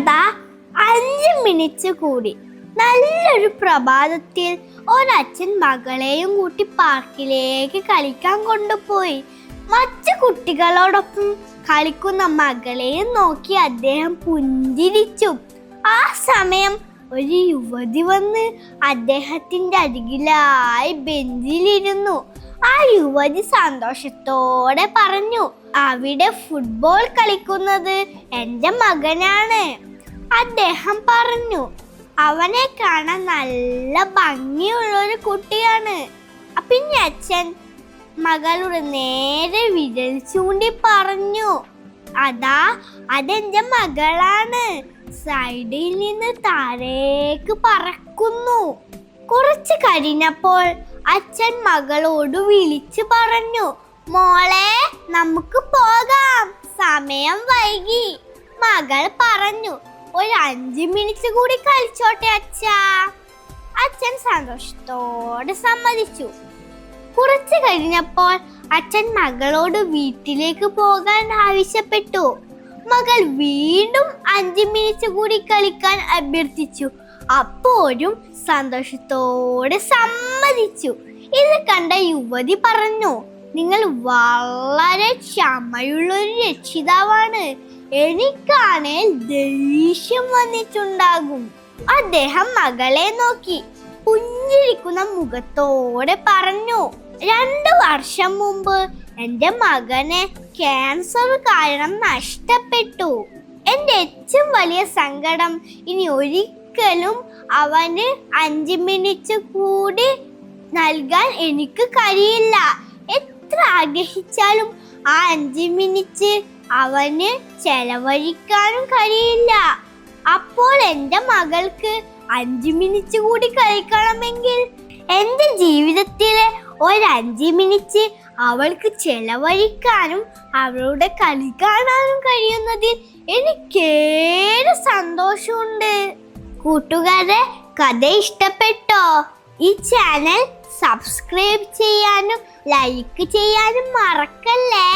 കഥ 5 മിനിറ്റ് കൂടി. നല്ലൊരു പ്രഭാതത്തിൽ ഒരച്ഛൻ മകളെയും കൂട്ടി പാർക്കിലേക്ക് കളിക്കാൻ കൊണ്ടുപോയി. മറ്റു കുട്ടികളോടൊപ്പം കളിക്കുന്ന മകളെയും നോക്കി അദ്ദേഹം പുഞ്ചിരിച്ചു. ആ സമയം ഒരു യുവതി വന്ന് അദ്ദേഹത്തിന്റെ അരികിലായി ബെഞ്ചിലിരുന്നു. ആ യുവതി സന്തോഷത്തോടെ പറഞ്ഞു, അവിടെ ഫുട്ബോൾ കളിക്കുന്നത് എൻ്റെ മകനാണ്. അദ്ദേഹം പറഞ്ഞു, അവനെ കാണാൻ നല്ല ഭംഗിയുള്ളൊരു കുട്ടിയാണ്. പിന്നെ അച്ഛൻ മകളുടെ നേരെ വിരൽ ചൂണ്ടി പറഞ്ഞു, അതെന്റെ മകളാണ്, സൈഡിൽ നിന്ന് താഴേക്ക് പറക്കുന്നു. കുറച്ച് കഴിഞ്ഞപ്പോൾ അച്ഛൻ മകളോട് വിളിച്ചു പറഞ്ഞു, മോളെ നമുക്ക് പോകാം, സമയം വൈകി. മകൾ പറഞ്ഞു, ഒരു 5 മിനിറ്റ് കൂടി കളിച്ചോട്ടെ അച്ഛാ. അച്ഛൻ സന്തോഷത്തോടെ സമ്മതിച്ചു. കുറച്ച് കഴിഞ്ഞപ്പോൾ അച്ഛൻ മകളോട് വീട്ടിലേക്ക് പോകാൻ ആവശ്യപ്പെട്ടു. മകൾ വീണ്ടും 5 മിനിറ്റ് കൂടി കളിക്കാൻ അഭ്യർത്ഥിച്ചു. അപ്പോഴും സന്തോഷത്തോടെ സമ്മതിച്ചു. ഇത് കണ്ട യുവതി പറഞ്ഞു, നിങ്ങൾ വളരെ ക്ഷമയുള്ളൊരു രക്ഷിതാവാണ്. എനിക്കാണേൽ ദേഷ്യം വന്നിട്ടുണ്ടാകും. അദ്ദേഹം മകളെ നോക്കി പുഞ്ചിരിക്കുന്ന മുഖത്തോടെ പറഞ്ഞു, 2 വർഷം മുമ്പ് എൻ്റെ മകനെ ക്യാൻസർ കാരണം നഷ്ടപ്പെട്ടു. എൻ്റെ ഏറ്റവും വലിയ സങ്കടം ഇനി ഒരിക്കലും അവന് 5 മിനിറ്റ് കൂടി നൽകാൻ എനിക്ക് കഴിയില്ല. എത്ര ആഗ്രഹിച്ചാലും ആ 5 മിനിറ്റ് അവന് ചെലവഴിക്കാനും കഴിയില്ല. അപ്പോൾ എൻ്റെ മകൾക്ക് 5 മിനിറ്റ് കൂടി കളിക്കണമെങ്കിൽ എൻ്റെ ജീവിതത്തിലെ ഒരു 5 മിനിറ്റ് അവൾക്ക് ചെലവഴിക്കാനും അവളുടെ കളി കാണാനും കഴിയുന്നതിൽ എനിക്കേറെ സന്തോഷമുണ്ട്. കൂട്ടുകാരെ, കഥ ഇഷ്ടപ്പെട്ടോ? ഈ ചാനൽ സബ്സ്ക്രൈബ് ചെയ്യാനും ലൈക്ക് ചെയ്യാനും മറക്കല്ലേ.